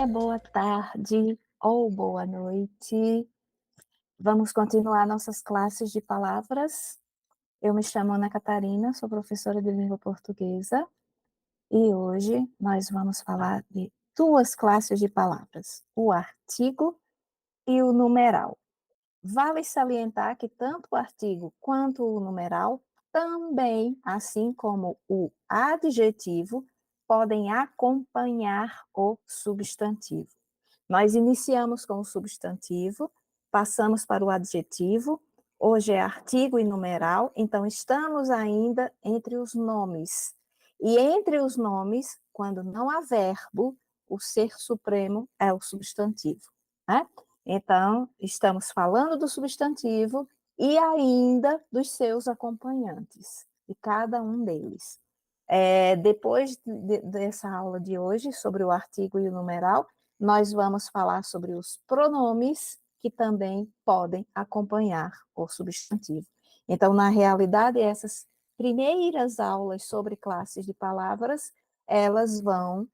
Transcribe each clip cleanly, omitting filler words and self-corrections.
dia, boa tarde ou boa noite. Vamos continuar nossas classes de palavras. Eu me chamo Ana Catarina, sou professora de língua portuguesa e hoje nós vamos falar de duas classes de palavras, o artigo e o numeral. Vale salientar que tanto o artigo quanto o numeral também, assim como o adjetivo, podem acompanhar o substantivo. Nós iniciamos com o substantivo, passamos para o adjetivo, hoje é artigo e numeral, então estamos ainda entre os nomes. E entre os nomes, quando não há verbo, o ser supremo é o substantivo, né? Então, estamos falando do substantivo e ainda dos seus acompanhantes, de cada um deles. Depois dessa aula de hoje, sobre o artigo e o numeral, nós vamos falar sobre os pronomes que também podem acompanhar o substantivo. Então, na realidade, essas primeiras aulas sobre classes de palavras, elas vão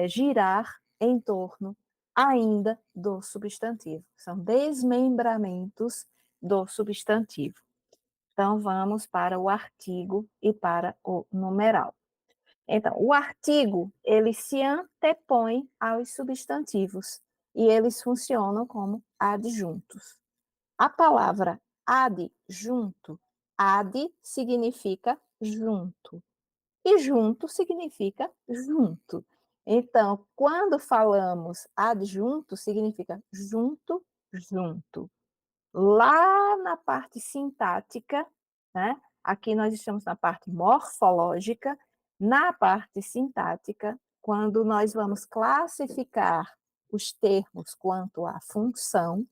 girar em torno ainda do substantivo. São desmembramentos do substantivo. Então, vamos para o artigo e para o numeral. Então, o artigo, ele se antepõe aos substantivos e eles funcionam como adjuntos. A palavra adjunto, ad significa junto e junto significa junto. Então, quando falamos adjunto, significa junto, junto. Lá na parte sintática, né? Aqui nós estamos na parte morfológica, na parte sintática, quando nós vamos classificar os termos quanto à função,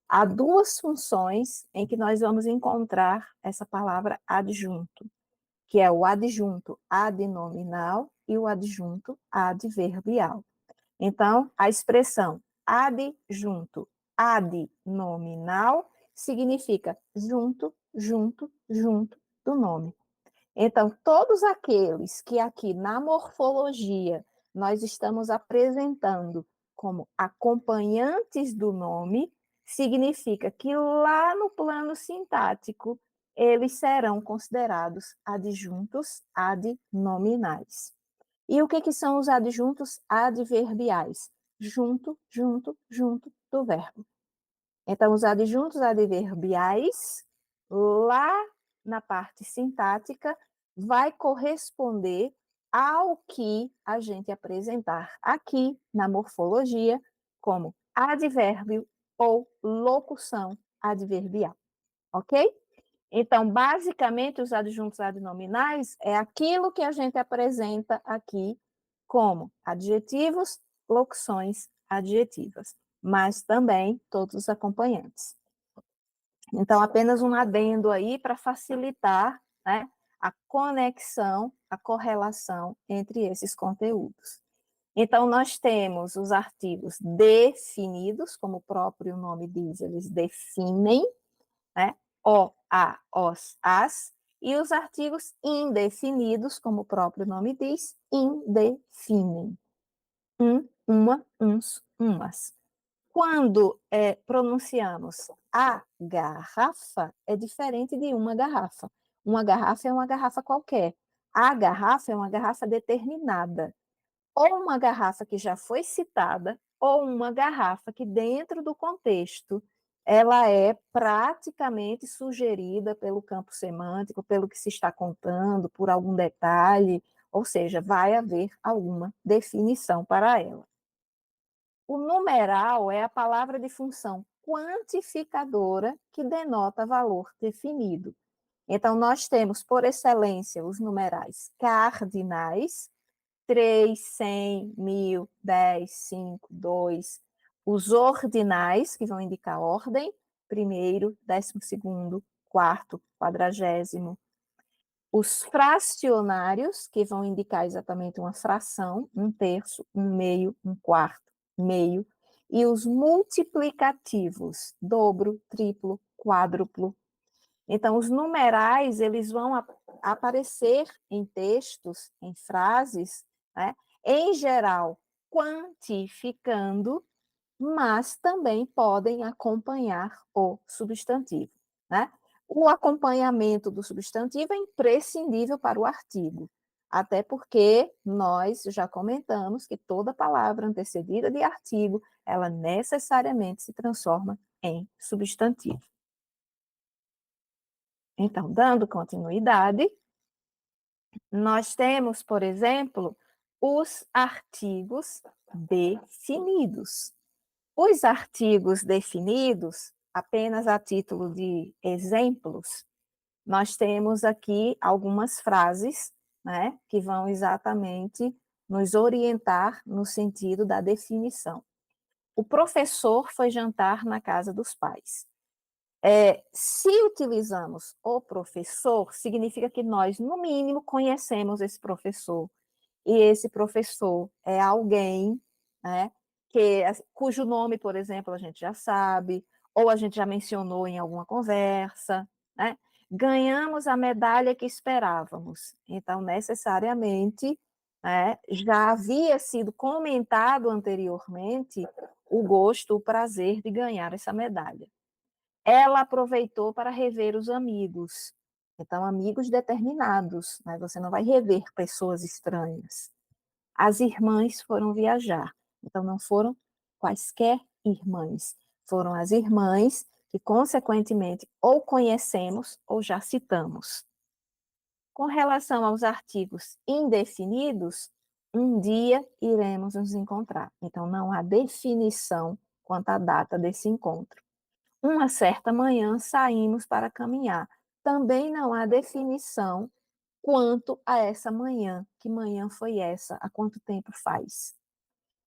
há duas funções em que nós vamos encontrar essa palavra adjunto, que é o adjunto adnominal e o adjunto adverbial. Então, a expressão adjunto adnominal significa junto, junto, junto do nome. Então, todos aqueles que aqui na morfologia nós estamos apresentando como acompanhantes do nome, significa que lá no plano sintático eles serão considerados adjuntos adnominais. E o que são os adjuntos adverbiais? Junto, junto, junto do verbo. Então, os adjuntos adverbiais, lá na parte sintática, vai corresponder ao que a gente apresentar aqui na morfologia como advérbio ou locução adverbial, ok? Então, basicamente, os adjuntos adnominais é aquilo que a gente apresenta aqui como adjetivos, locuções adjetivas, mas também todos os acompanhantes. Então, apenas um adendo aí para facilitar, né, a conexão, a correlação entre esses conteúdos. Então, nós temos os artigos definidos, como o próprio nome diz, eles definem, né? O, a, os, as, e os artigos indefinidos, como o próprio nome diz, indefinem. Uma, uns, umas. Quando pronunciamos a garrafa, é diferente de uma garrafa. Uma garrafa é uma garrafa qualquer. A garrafa é uma garrafa determinada. Ou uma garrafa que já foi citada, ou uma garrafa que, dentro do contexto, ela é praticamente sugerida pelo campo semântico, pelo que se está contando, por algum detalhe, ou seja, vai haver alguma definição para ela. O numeral é a palavra de função quantificadora que denota valor definido. Então, nós temos, por excelência, os numerais cardinais, 3, 100, 1000, 10, 5, 2. Os ordinais, que vão indicar ordem, primeiro, 12º, quarto, quadragésimo. Os fracionários, que vão indicar exatamente uma fração, um terço, um meio, um quarto, meio. E os multiplicativos, dobro, triplo, quádruplo. Então, os numerais, eles vão aparecer em textos, em frases, né? Em geral, quantificando, mas também podem acompanhar o substantivo, né? O acompanhamento do substantivo é imprescindível para o artigo, até porque nós já comentamos que toda palavra antecedida de artigo, ela necessariamente se transforma em substantivo. Então, dando continuidade, nós temos, por exemplo, os artigos definidos. Os artigos definidos, apenas a título de exemplos, nós temos aqui algumas frases, né, que vão exatamente nos orientar no sentido da definição. O professor foi jantar na casa dos pais. Se utilizamos o professor, significa que nós, no mínimo, conhecemos esse professor. E esse professor é alguém, né, cujo nome, por exemplo, a gente já sabe, ou a gente já mencionou em alguma conversa, né? Ganhamos a medalha que esperávamos. Então, necessariamente, né, já havia sido comentado anteriormente o gosto, o prazer de ganhar essa medalha. Ela aproveitou para rever os amigos. Então, amigos determinados, né? Você não vai rever pessoas estranhas. As irmãs foram viajar. Então, não foram quaisquer irmãs, foram as irmãs que, consequentemente, ou conhecemos ou já citamos. Com relação aos artigos indefinidos, um dia iremos nos encontrar. Então, não há definição quanto à data desse encontro. Uma certa manhã saímos para caminhar. Também não há definição quanto a essa manhã. Que manhã foi essa? Há quanto tempo faz?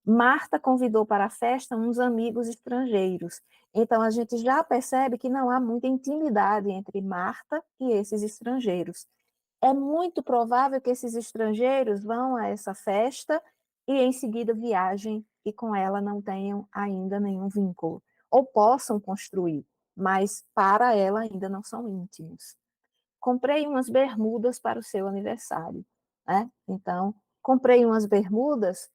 Marta convidou para a festa uns amigos estrangeiros. Então a gente já percebe que não há muita intimidade entre Marta e esses estrangeiros. É muito provável que esses estrangeiros vão a essa festa e em seguida viajem e com ela não tenham ainda nenhum vínculo, ou possam construir, mas para ela ainda não são íntimos. Comprei umas bermudas para o seu aniversário, né? Então, comprei umas bermudas,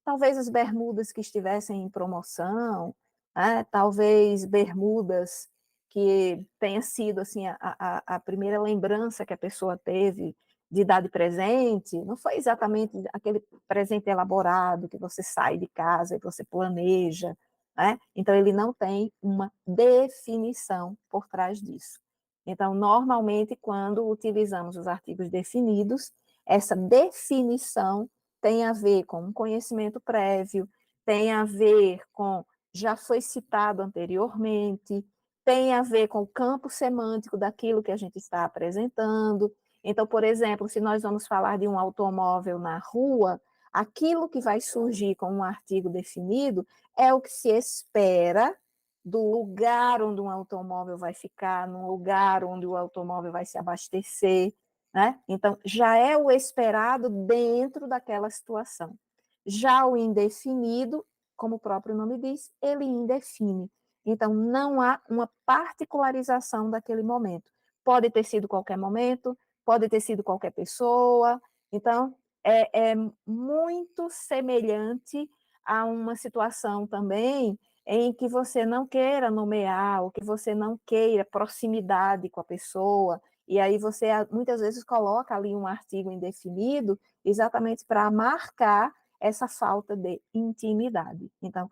talvez as bermudas que estivessem em promoção, né? Talvez bermudas que tenha sido assim a primeira lembrança que a pessoa teve de dar de presente, não foi exatamente aquele presente elaborado que você sai de casa e você planeja, né? Então ele não tem uma definição por trás disso. Então, normalmente, quando utilizamos os artigos definidos, essa definição tem a ver com um conhecimento prévio, tem a ver com já foi citado anteriormente, tem a ver com o campo semântico daquilo que a gente está apresentando. Então, por exemplo, se nós vamos falar de um automóvel na rua, aquilo que vai surgir com um artigo definido é o que se espera do lugar onde um automóvel vai ficar, no lugar onde o automóvel vai se abastecer, né? Então, já é o esperado dentro daquela situação. Já o indefinido, como o próprio nome diz, ele indefine. Então, não há uma particularização daquele momento. Pode ter sido qualquer momento, pode ter sido qualquer pessoa. Então, é muito semelhante a uma situação também em que você não queira nomear, ou que você não queira proximidade com a pessoa, e aí você muitas vezes coloca ali um artigo indefinido exatamente para marcar essa falta de intimidade. Então,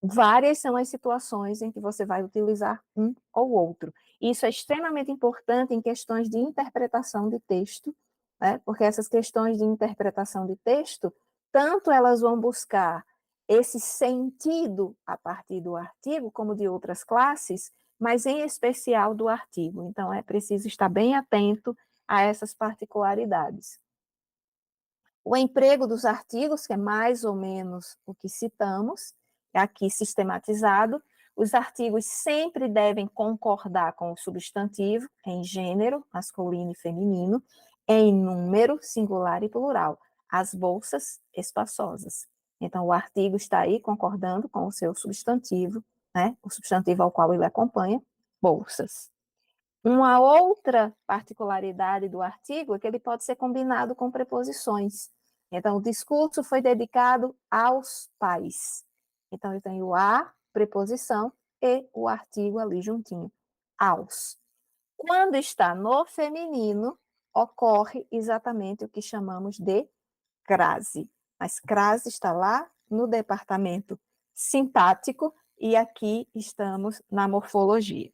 várias são as situações em que você vai utilizar um ou outro. Isso é extremamente importante em questões de interpretação de texto, né? Porque essas questões de interpretação de texto, tanto elas vão buscar esse sentido a partir do artigo, como de outras classes, mas em especial do artigo. Então, é preciso estar bem atento a essas particularidades. O emprego dos artigos, que é mais ou menos o que citamos, é aqui sistematizado. Os artigos sempre devem concordar com o substantivo em gênero, masculino e feminino, em número, singular e plural. As bolsas espaçosas. Então, o artigo está aí concordando com o seu substantivo, né? O substantivo ao qual ele acompanha, bolsas. Uma outra particularidade do artigo é que ele pode ser combinado com preposições. Então, o discurso foi dedicado aos pais. Então, eu tenho a preposição e o artigo ali juntinho, aos. Quando está no feminino, ocorre exatamente o que chamamos de crase. Mas crase está lá no departamento sintático e aqui estamos na morfologia.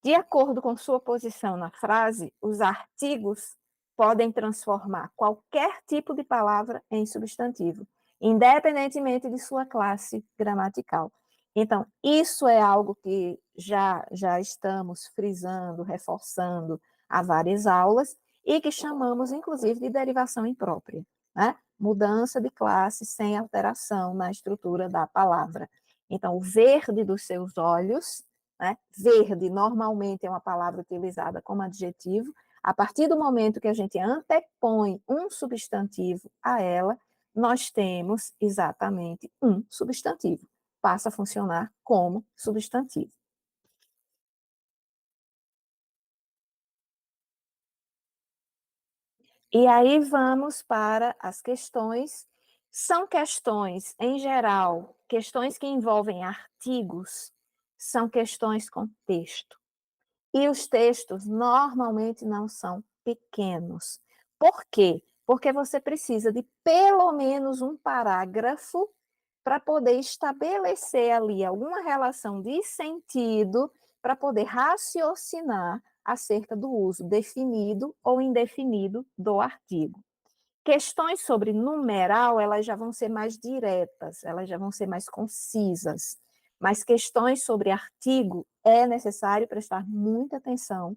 De acordo com sua posição na frase, os artigos podem transformar qualquer tipo de palavra em substantivo, independentemente de sua classe gramatical. Então, isso é algo que já estamos frisando, reforçando há várias aulas e que chamamos, inclusive, de derivação imprópria, né? Mudança de classe sem alteração na estrutura da palavra. Então, o verde dos seus olhos, né? Verde, normalmente, é uma palavra utilizada como adjetivo. A partir do momento que a gente antepõe um substantivo a ela, nós temos exatamente um substantivo. Passa a funcionar como substantivo. E aí vamos para as questões. São questões, em geral, questões que envolvem artigos, são questões com texto. E os textos normalmente não são pequenos. Por quê? Porque você precisa de pelo menos um parágrafo para poder estabelecer ali alguma relação de sentido, para poder raciocinar acerca do uso definido ou indefinido do artigo. Questões sobre numeral, elas já vão ser mais diretas, elas já vão ser mais concisas. Mas questões sobre artigo é necessário prestar muita atenção,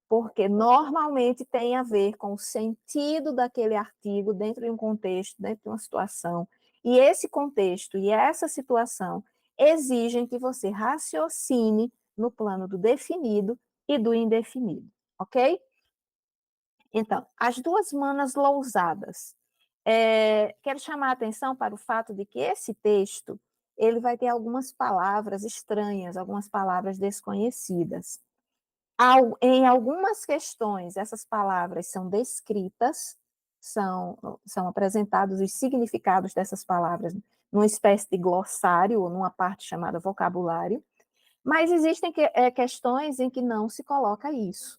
porque normalmente tem a ver com o sentido daquele artigo dentro de um contexto, dentro de uma situação. E esse contexto e essa situação exigem que você raciocine no plano do definido e do indefinido, ok? Então, as duas manas lousadas. Quero chamar a atenção para o fato de que esse texto ele vai ter algumas palavras estranhas, algumas palavras desconhecidas. Em algumas questões, essas palavras são descritas, são apresentados os significados dessas palavras numa espécie de glossário ou numa parte chamada vocabulário, mas existem questões em que não se coloca isso.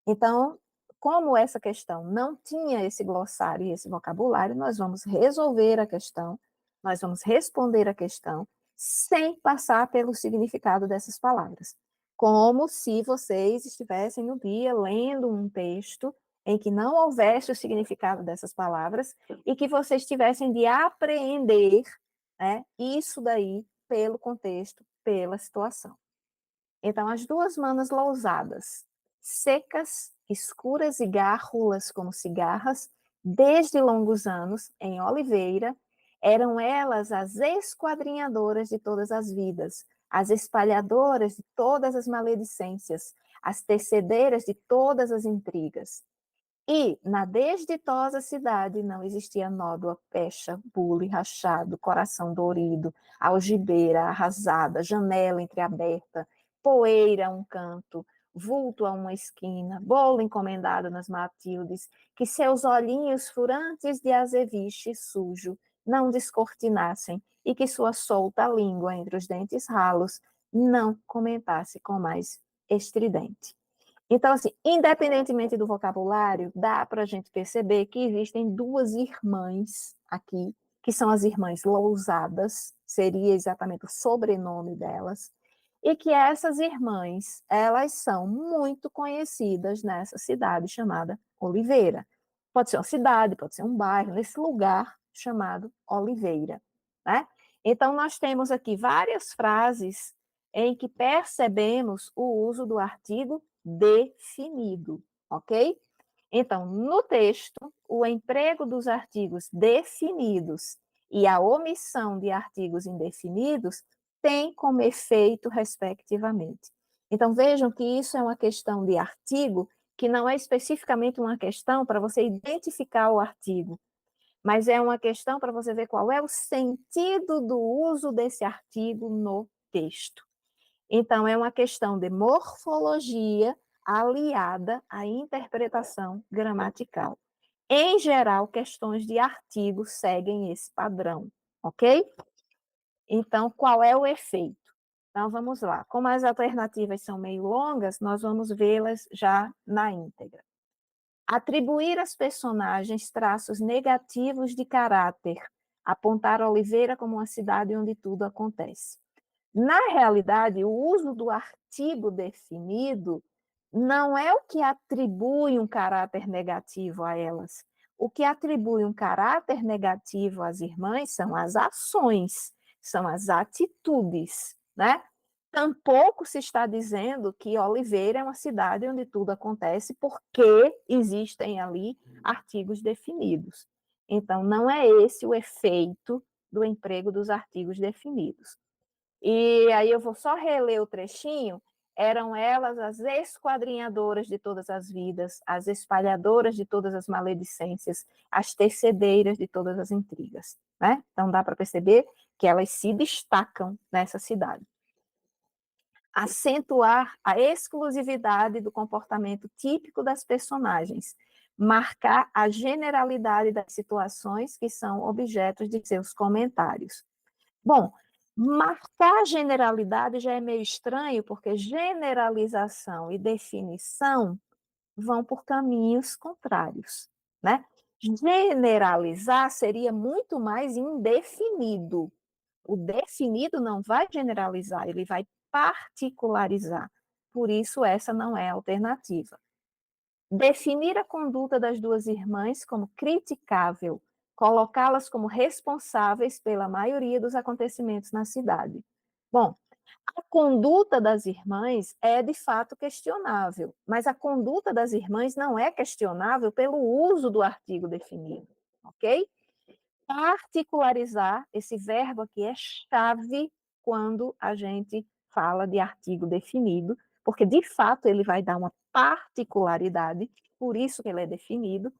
Então, como essa questão não tinha esse glossário e esse vocabulário, nós vamos resolver a questão, nós vamos responder a questão sem passar pelo significado dessas palavras. Como se vocês estivessem no dia lendo um texto em que não houvesse o significado dessas palavras e que vocês tivessem de apreender, né, isso daí pelo contexto, pela situação. Então, as duas manas lousadas, secas, escuras e gárrulas como cigarras, desde longos anos, em Oliveira, eram elas as esquadrinhadoras de todas as vidas, as espalhadoras de todas as maledicências, as tecedeiras de todas as intrigas. E, na desditosa cidade, não existia nódoa, pecha, bule, rachado, coração dorido, algibeira arrasada, janela entreaberta, poeira a um canto, vulto a uma esquina, bolo encomendado nas Matildes, que seus olhinhos furantes de azeviche sujo não descortinassem e que sua solta língua entre os dentes ralos não comentasse com mais estridente. Então, assim, independentemente do vocabulário, dá para a gente perceber que existem duas irmãs aqui, que são as irmãs Lousadas, seria exatamente o sobrenome delas, e que essas irmãs, elas são muito conhecidas nessa cidade chamada Oliveira. Pode ser uma cidade, pode ser um bairro, nesse lugar chamado Oliveira, né? Então, nós temos aqui várias frases em que percebemos o uso do artigo definido, ok? Então, no texto, o emprego dos artigos definidos e a omissão de artigos indefinidos tem como efeito, respectivamente. Então, vejam que isso é uma questão de artigo, que não é especificamente uma questão para você identificar o artigo, mas é uma questão para você ver qual é o sentido do uso desse artigo no texto. Então, é uma questão de morfologia aliada à interpretação gramatical. Em geral, questões de artigos seguem esse padrão, ok? Então, qual é o efeito? Então, vamos lá. Como as alternativas são meio longas, nós vamos vê-las já na íntegra. Atribuir às personagens traços negativos de caráter, apontar Oliveira como uma cidade onde tudo acontece. Na realidade, o uso do artigo definido não é o que atribui um caráter negativo a elas. O que atribui um caráter negativo às irmãs são as ações, são as atitudes, né? Tampouco se está dizendo que Oliveira é uma cidade onde tudo acontece porque existem ali artigos definidos. Então, não é esse o efeito do emprego dos artigos definidos. E aí eu vou só reler o trechinho. Eram elas as esquadrinhadoras de todas as vidas, as espalhadoras de todas as maledicências, as tecedeiras de todas as intrigas. Né? Então dá para perceber que elas se destacam nessa cidade. Acentuar a exclusividade do comportamento típico das personagens, marcar a generalidade das situações que são objetos de seus comentários. Bom, marcar generalidade já é meio estranho, porque generalização e definição vão por caminhos contrários, né? Generalizar seria muito mais indefinido. O definido não vai generalizar, ele vai particularizar. Por isso, essa não é a alternativa. Definir a conduta das duas irmãs como criticável, colocá-las como responsáveis pela maioria dos acontecimentos na cidade. Bom, a conduta das irmãs é de fato questionável, mas a conduta das irmãs não é questionável pelo uso do artigo definido, ok? Particularizar, esse verbo aqui é chave quando a gente fala de artigo definido, porque de fato ele vai dar uma particularidade, por isso que ele é definido,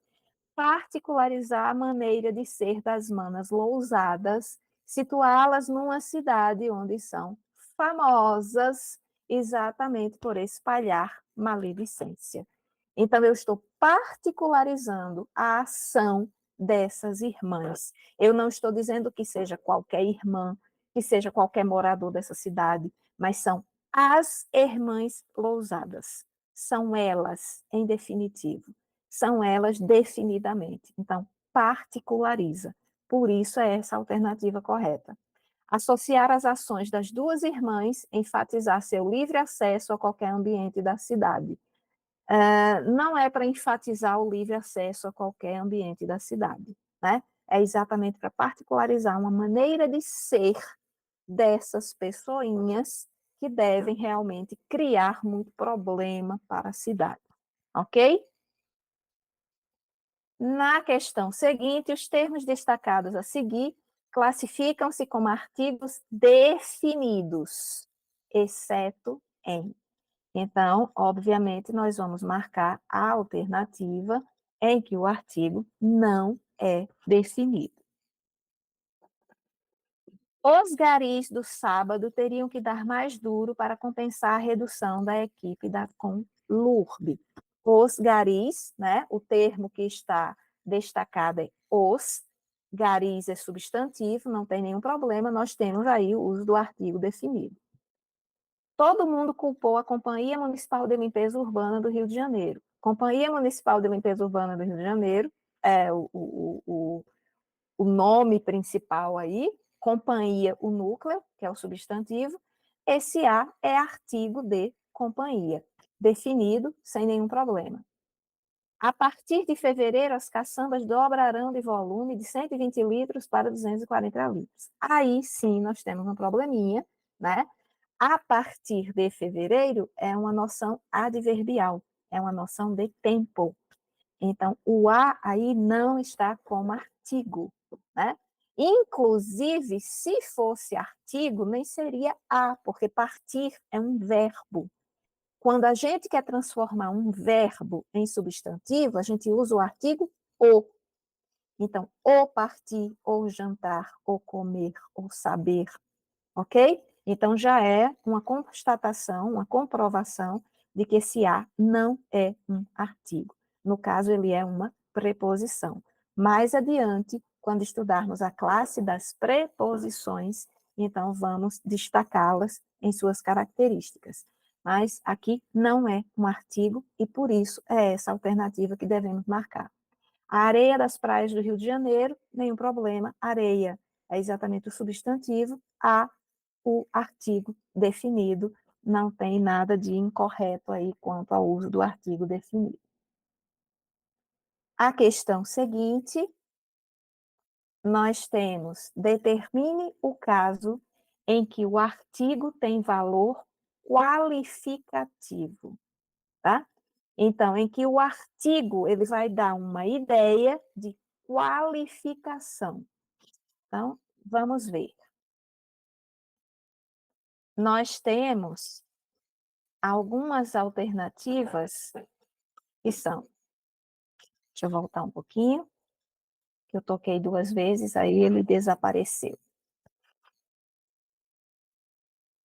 particularizar a maneira de ser das manas lousadas, situá-las numa cidade onde são famosas exatamente por espalhar maledicência. Então, eu estou particularizando a ação dessas irmãs. Eu não estou dizendo que seja qualquer irmã, que seja qualquer morador dessa cidade, mas são as irmãs lousadas. São elas, em definitivo. São elas definidamente. Então, particulariza. Por isso é essa a alternativa correta. Associar as ações das duas irmãs, enfatizar seu livre acesso a qualquer ambiente da cidade. Não é para enfatizar o livre acesso a qualquer ambiente da cidade, né? É exatamente para particularizar uma maneira de ser dessas pessoinhas que devem realmente criar muito problema para a cidade, ok? Na questão seguinte, os termos destacados a seguir classificam-se como artigos definidos, exceto em. Então, obviamente, nós vamos marcar a alternativa em que o artigo não é definido. Os garis do sábado teriam que dar mais duro para compensar a redução da equipe da Conlurb. Os garis, né, o termo que está destacado é os, garis é substantivo, não tem nenhum problema, nós temos aí o uso do artigo definido. Todo mundo culpou a Companhia Municipal de Limpeza Urbana do Rio de Janeiro. Companhia Municipal de Limpeza Urbana do Rio de Janeiro é o nome principal aí, companhia, o núcleo, que é o substantivo, esse A é artigo de companhia, definido sem nenhum problema. A partir de fevereiro, as caçambas dobrarão de volume de 120 litros para 240 litros. Aí sim nós temos um probleminha, né? A partir de fevereiro é uma noção adverbial, é uma noção de tempo. Então, o a aí não está como artigo, né? Inclusive, se fosse artigo, nem seria a, porque partir é um verbo. Quando a gente quer transformar um verbo em substantivo, a gente usa o artigo o. Então, o partir, ou jantar, ou comer, ou saber, ok? Então, já é uma constatação, uma comprovação de que esse a não é um artigo. No caso, ele é uma preposição. Mais adiante, quando estudarmos a classe das preposições, então vamos destacá-las em suas características. Mas aqui não é um artigo e por isso é essa alternativa que devemos marcar. A areia das praias do Rio de Janeiro, nenhum problema. Areia é exatamente o substantivo, o artigo definido, não tem nada de incorreto aí quanto ao uso do artigo definido. A questão seguinte, nós temos, determine o caso em que o artigo tem valor qualificativo, tá? Então, em que o artigo ele vai dar uma ideia de qualificação. Então, vamos ver. Nós temos algumas alternativas que são, deixa eu voltar um pouquinho, que eu toquei 2 vezes, aí ele desapareceu.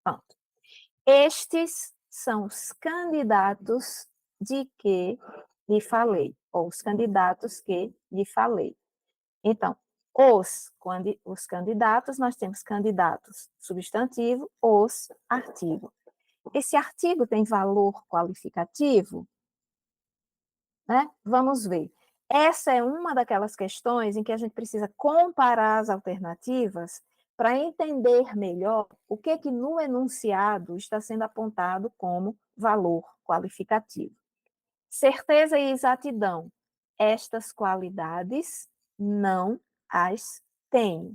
Pronto. Estes são os candidatos de que lhe falei, ou os candidatos que lhe falei. Então, os candidatos, nós temos candidatos substantivo, os artigo. Esse artigo tem valor qualificativo? Né? Vamos ver. Essa é uma daquelas questões em que a gente precisa comparar as alternativas para entender melhor o que no enunciado está sendo apontado como valor qualificativo. Certeza e exatidão. Estas qualidades não as tenho.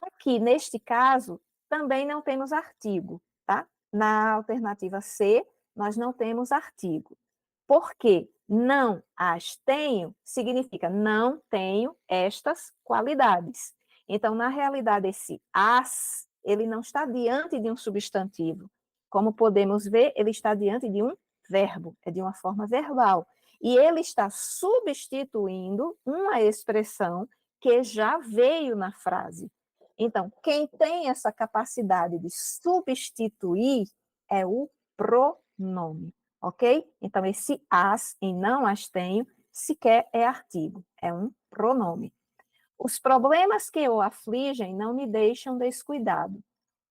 Aqui, neste caso, também não temos artigo, tá? Na alternativa C, nós não temos artigo. Porque não as tenho significa não tenho estas qualidades. Então, na realidade, esse as, ele não está diante de um substantivo. Como podemos ver, ele está diante de um verbo, é de uma forma verbal. E ele está substituindo uma expressão que já veio na frase. Então, quem tem essa capacidade de substituir é o pronome, ok? Então, esse as em não as tenho sequer é artigo, é um pronome. Os problemas que o afligem não me deixam descuidado.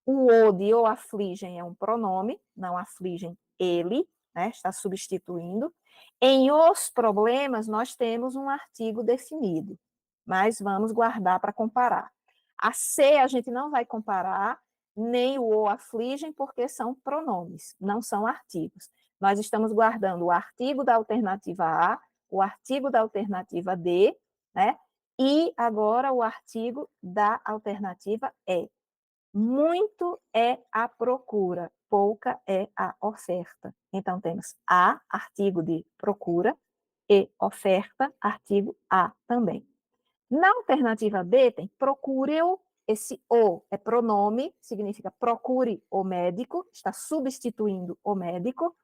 O de o afligem é um pronome, não afligem ele, né? Está substituindo. Em os problemas, nós temos um artigo definido, mas vamos guardar para comparar. A C a gente não vai comparar, nem o afligem, porque são pronomes, não são artigos. Nós estamos guardando o artigo da alternativa A, o artigo da alternativa D, né? E agora o artigo da alternativa E. Muito é a procura, pouca é a oferta. Então, temos a, artigo de procura, e oferta, artigo a também. Na alternativa B, tem procure-o, esse o é pronome, significa procure o médico, está substituindo o médico,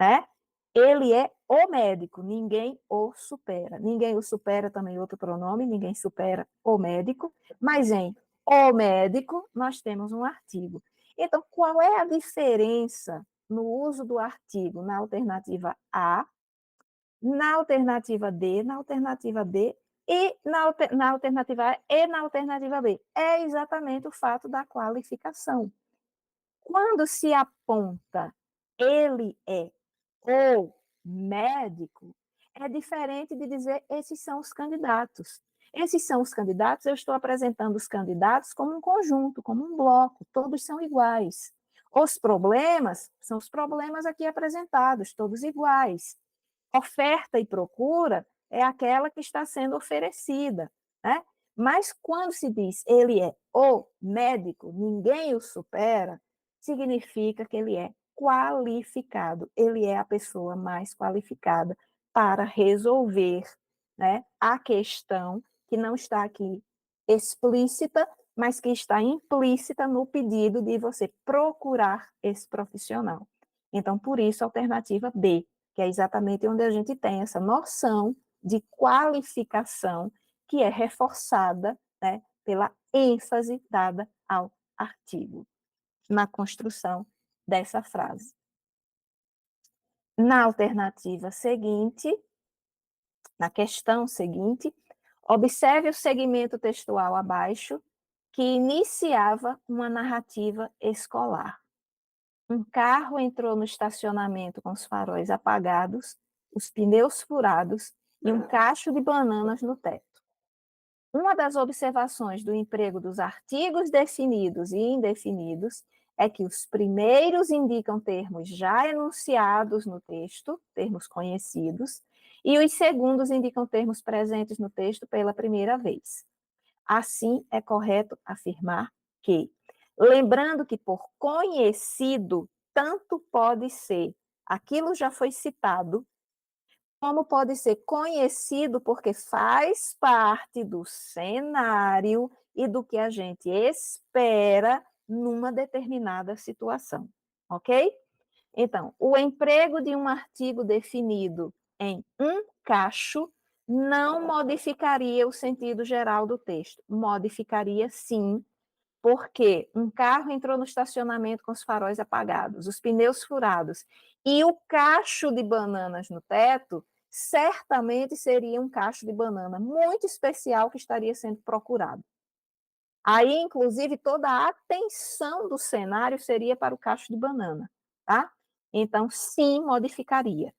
né? Ele é o médico, ninguém o supera. Ninguém o supera também outro pronome, ninguém supera o médico, mas em o médico nós temos um artigo. Então, qual é a diferença no uso do artigo na alternativa A, na alternativa D, na alternativa B e na alternativa A e na alternativa B? É exatamente o fato da qualificação. Quando se aponta ele é o médico, é diferente de dizer esses são os candidatos. Esses são os candidatos, eu estou apresentando os candidatos como um conjunto, como um bloco, todos são iguais. Os problemas são os problemas aqui apresentados, todos iguais. Oferta e procura é aquela que está sendo oferecida, né? Mas quando se diz ele é o médico, ninguém o supera, significa que ele é qualificado, ele é a pessoa mais qualificada para resolver, né, a questão que não está aqui explícita, mas que está implícita no pedido de você procurar esse profissional. Então, por isso, a alternativa B, que é exatamente onde a gente tem essa noção de qualificação que é reforçada, né, pela ênfase dada ao artigo na construção dessa frase. Na alternativa seguinte, na questão seguinte, observe o segmento textual abaixo, que iniciava uma narrativa escolar. Um carro entrou no estacionamento com os faróis apagados, os pneus furados e um cacho de bananas no teto. Uma das observações do emprego dos artigos definidos e indefinidos é que os primeiros indicam termos já enunciados no texto, termos conhecidos, e os segundos indicam termos presentes no texto pela primeira vez. Assim, é correto afirmar que, lembrando que por conhecido, tanto pode ser aquilo já foi citado, como pode ser conhecido porque faz parte do cenário e do que a gente espera numa determinada situação, ok? Então, o emprego de um artigo definido em um cacho não modificaria o sentido geral do texto. Modificaria, sim, porque um carro entrou no estacionamento com os faróis apagados, os pneus furados e o cacho de bananas no teto, certamente seria um cacho de banana muito especial que estaria sendo procurado. Aí, inclusive, toda a atenção do cenário seria para o cacho de banana, tá? Então, sim, modificaria.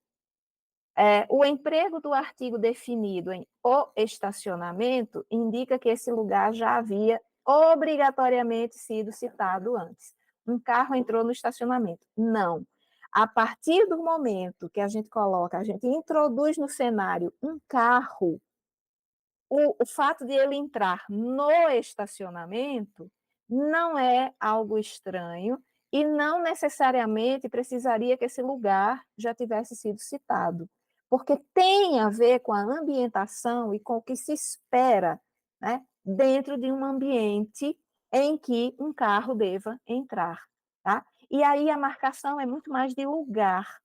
O emprego do artigo definido em o estacionamento indica que esse lugar já havia obrigatoriamente sido citado antes. Um carro entrou no estacionamento. Não. A partir do momento que a gente coloca, a gente introduz no cenário um carro, o fato de ele entrar no estacionamento não é algo estranho e não necessariamente precisaria que esse lugar já tivesse sido citado, porque tem a ver com a ambientação e com o que se espera, né, dentro de um ambiente em que um carro deva entrar, tá? E aí a marcação é muito mais de lugar.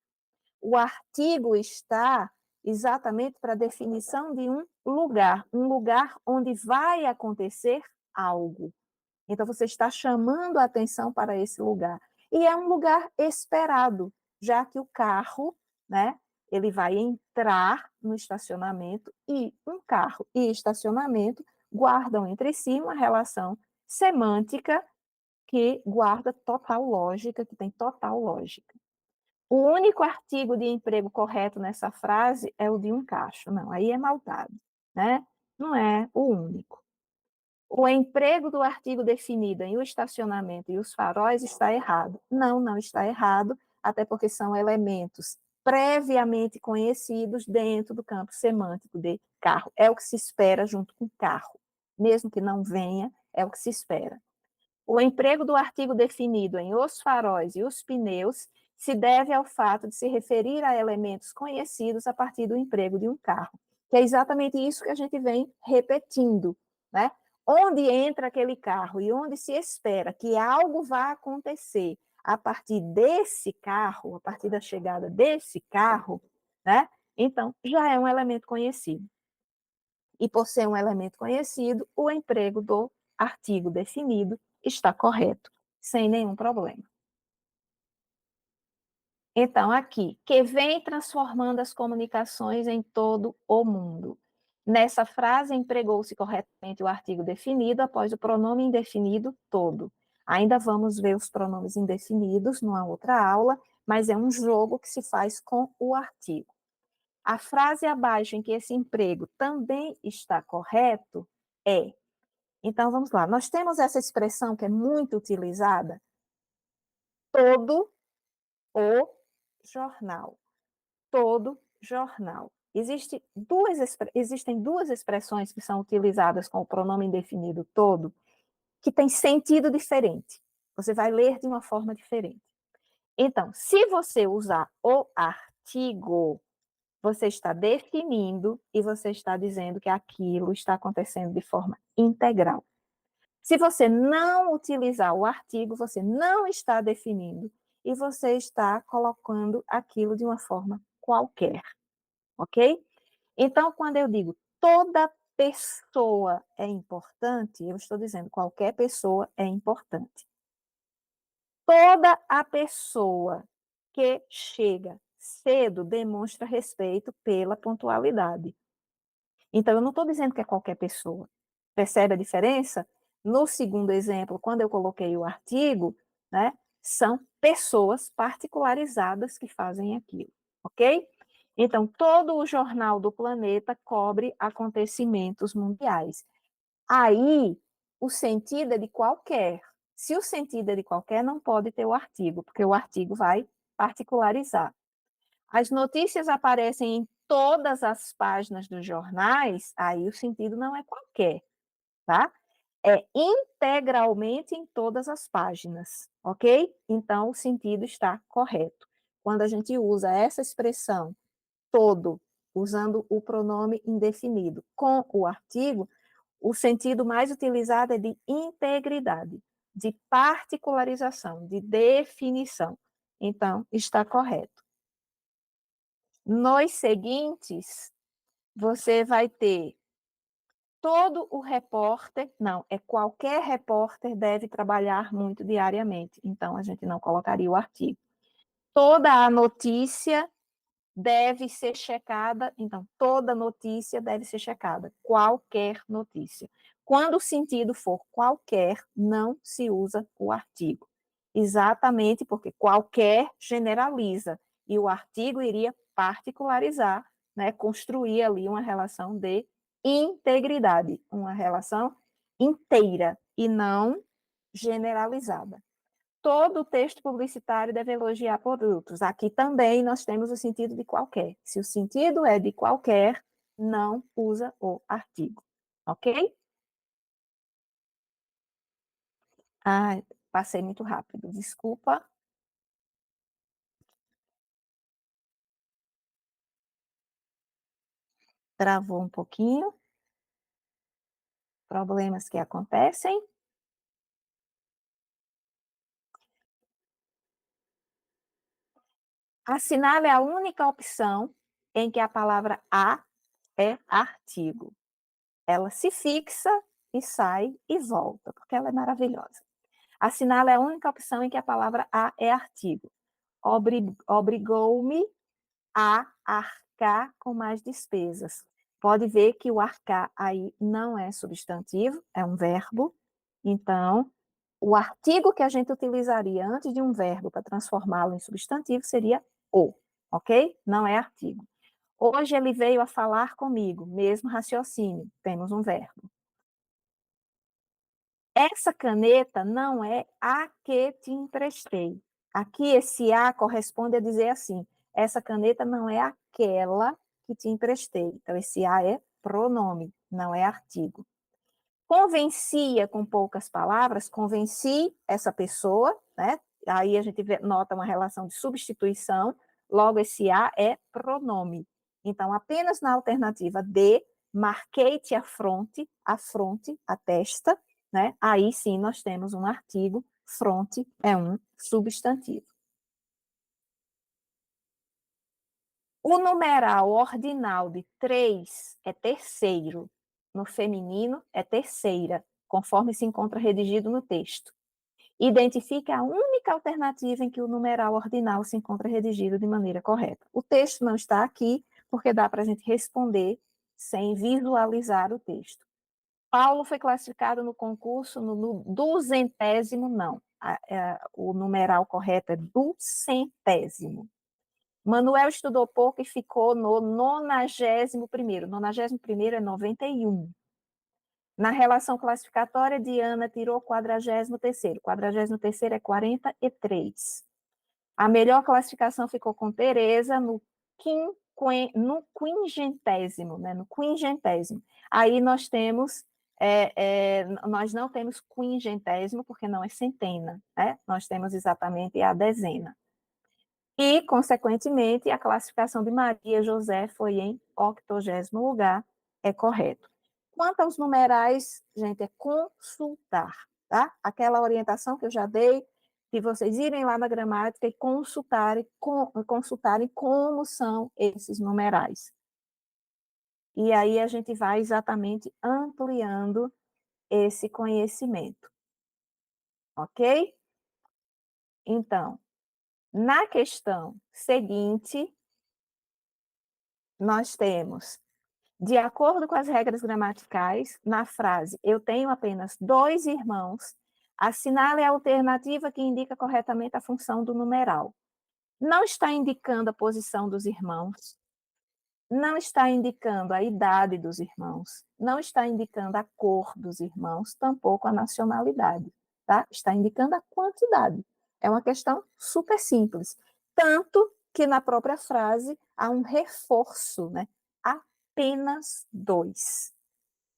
O artigo está exatamente para a definição de um lugar onde vai acontecer algo. Então, você está chamando a atenção para esse lugar. E é um lugar esperado, já que o carro, né, ele vai entrar no estacionamento e um carro e estacionamento guardam entre si uma relação semântica que guarda total lógica, que tem total lógica. O único artigo de emprego correto nessa frase é o de um cacho. Não, aí é maldade, né? Não é o único. O emprego do artigo definido em o estacionamento e os faróis está errado. Não, não está errado, até porque são elementos previamente conhecidos dentro do campo semântico de carro. É o que se espera junto com carro. Mesmo que não venha, é o que se espera. O emprego do artigo definido em os faróis e os pneus se deve ao fato de se referir a elementos conhecidos a partir do emprego de um carro, que é exatamente isso que a gente vem repetindo, né? Onde entra aquele carro e onde se espera que algo vá acontecer a partir desse carro, a partir da chegada desse carro, né? Então, já é um elemento conhecido. E por ser um elemento conhecido, o emprego do artigo definido está correto, sem nenhum problema. Então, aqui, que vem transformando as comunicações em todo o mundo. Nessa frase, empregou-se corretamente o artigo definido após o pronome indefinido todo. Ainda vamos ver os pronomes indefinidos numa outra aula, mas é um jogo que se faz com o artigo. A frase abaixo em que esse emprego também está correto é. Então, vamos lá. Nós temos essa expressão que é muito utilizada, todo o jornal. Todo jornal. Existem duas expressões que são utilizadas com o pronome indefinido todo, que têm sentido diferente. Você vai ler de uma forma diferente. Então, se você usar o artigo, você está definindo e você está dizendo que aquilo está acontecendo de forma integral. Se você não utilizar o artigo, você não está definindo e você está colocando aquilo de uma forma qualquer, ok? Então, quando eu digo toda pessoa é importante, eu estou dizendo qualquer pessoa é importante. Toda a pessoa que chega cedo demonstra respeito pela pontualidade. Então, eu não estou dizendo que é qualquer pessoa. Percebe a diferença? No segundo exemplo, quando eu coloquei o artigo, né, são pessoas particularizadas que fazem aquilo, ok? Então, todo o jornal do planeta cobre acontecimentos mundiais. Aí, o sentido é de qualquer. Se o sentido é de qualquer, não pode ter o artigo, porque o artigo vai particularizar. As notícias aparecem em todas as páginas dos jornais, aí o sentido não é qualquer, tá? É integralmente em todas as páginas, ok? Então, o sentido está correto. Quando a gente usa essa expressão todo, usando o pronome indefinido com o artigo, o sentido mais utilizado é de integridade, de particularização, de definição. Então, está correto. Nos seguintes, você vai ter todo o repórter, não, é qualquer repórter deve trabalhar muito diariamente. Então, a gente não colocaria o artigo. Toda a notícia deve ser checada, então, toda notícia deve ser checada, qualquer notícia. Quando o sentido for qualquer, não se usa o artigo. Exatamente porque qualquer generaliza, e o artigo iria particularizar, né, construir ali uma relação de integridade, uma relação inteira e não generalizada. Todo texto publicitário deve elogiar produtos. Aqui também nós temos o sentido de qualquer. Se o sentido é de qualquer, não usa o artigo. Ok? Ah, passei muito rápido. Desculpa, travou um pouquinho. Problemas que acontecem. Assinale a única opção em que a palavra a é artigo. Ela se fixa e sai e volta, porque ela é maravilhosa. Assinale a única opção em que a palavra a é artigo. Obrigou-me a arcar com mais despesas. Pode ver que o arcar aí não é substantivo, é um verbo. Então, o artigo que a gente utilizaria antes de um verbo para transformá-lo em substantivo seria o, ok? Não é artigo. Hoje ele veio a falar comigo, mesmo raciocínio, temos um verbo. Essa caneta não é a que te emprestei. Aqui, esse a corresponde a dizer assim: essa caneta não é aquela que te emprestei. Então, esse a é pronome, não é artigo. Convencia, com poucas palavras, convenci essa pessoa, né? Aí a gente nota uma relação de substituição, logo esse a é pronome. Então, apenas na alternativa de, marquei-te a fronte, a testa, né? Aí sim nós temos um artigo, fronte é um substantivo. O numeral ordinal de 3 é terceiro, no feminino é terceira, conforme se encontra redigido no texto. Identifique a única alternativa em que o numeral ordinal se encontra redigido de maneira correta. O texto não está aqui, porque dá para a gente responder sem visualizar o texto. Paulo foi classificado no concurso no duzentésimo, não. O numeral correto é duzentésimo. Manuel estudou pouco e ficou no 91º. 91º é 91. Na relação classificatória, Diana tirou 43º. 43º é 43. A melhor classificação ficou com Tereza no quingentésimo, né? No quingentésimo. Aí nós temos, nós não temos quingentésimo, porque não é centena, né? Nós temos exatamente a dezena. E, consequentemente, a classificação de Maria José foi em 80º lugar, é correto. Quanto aos numerais, gente, é consultar, tá? Aquela orientação que eu já dei, de vocês irem lá na gramática e consultarem como são esses numerais. E aí a gente vai exatamente ampliando esse conhecimento, ok? Então, na questão seguinte, nós temos De acordo com as regras gramaticais, na frase eu tenho apenas 2 irmãos, assinale a alternativa que indica corretamente a função do numeral. Não está indicando a posição dos irmãos, não está indicando a idade dos irmãos, não está indicando a cor dos irmãos, tampouco a nacionalidade, tá? Está indicando a quantidade. É uma questão super simples. Tanto que na própria frase há um reforço, né? Apenas 2.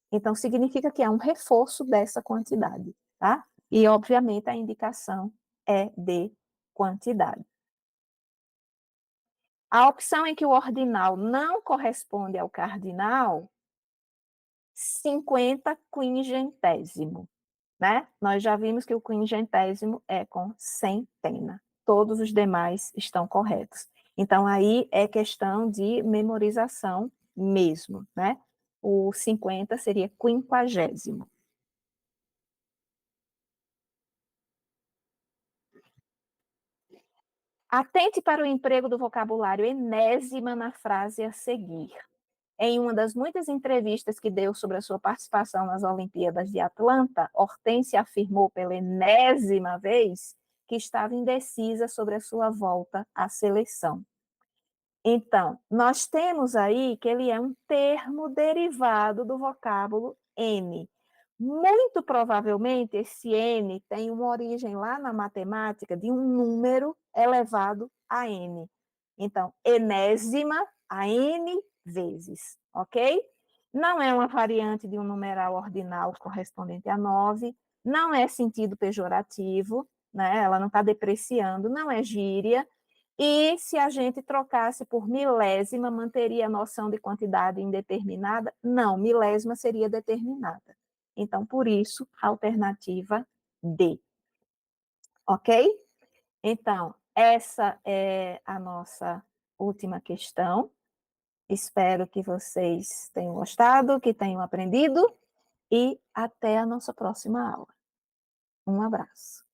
Então, significa que há um reforço dessa quantidade, tá? E, obviamente, a indicação é de quantidade. A opção em que o ordinal não corresponde ao cardinal, 50 quingentésimo, né? Nós já vimos que o quingentésimo é com centena. Todos os demais estão corretos. Então, aí é questão de memorização mesmo, né? O 50 seria quinquagésimo. Atente para o emprego do vocabulário enésima na frase a seguir. Em uma das muitas entrevistas que deu sobre a sua participação nas Olimpíadas de Atlanta, Hortência afirmou pela enésima vez que estava indecisa sobre a sua volta à seleção. Então, nós temos aí que ele é um termo derivado do vocábulo N. Muito provavelmente, esse N tem uma origem lá na matemática de um número elevado a N. Então, enésima a N vezes, ok? Não é uma variante de um numeral ordinal correspondente a 9, não é sentido pejorativo, né? Ela não está depreciando, não é gíria, e se a gente trocasse por milésima, manteria a noção de quantidade indeterminada? Não, milésima seria determinada. Então, por isso, alternativa D. Ok? Então, essa é a nossa última questão. Espero que vocês tenham gostado, que tenham aprendido e até a nossa próxima aula. Um abraço.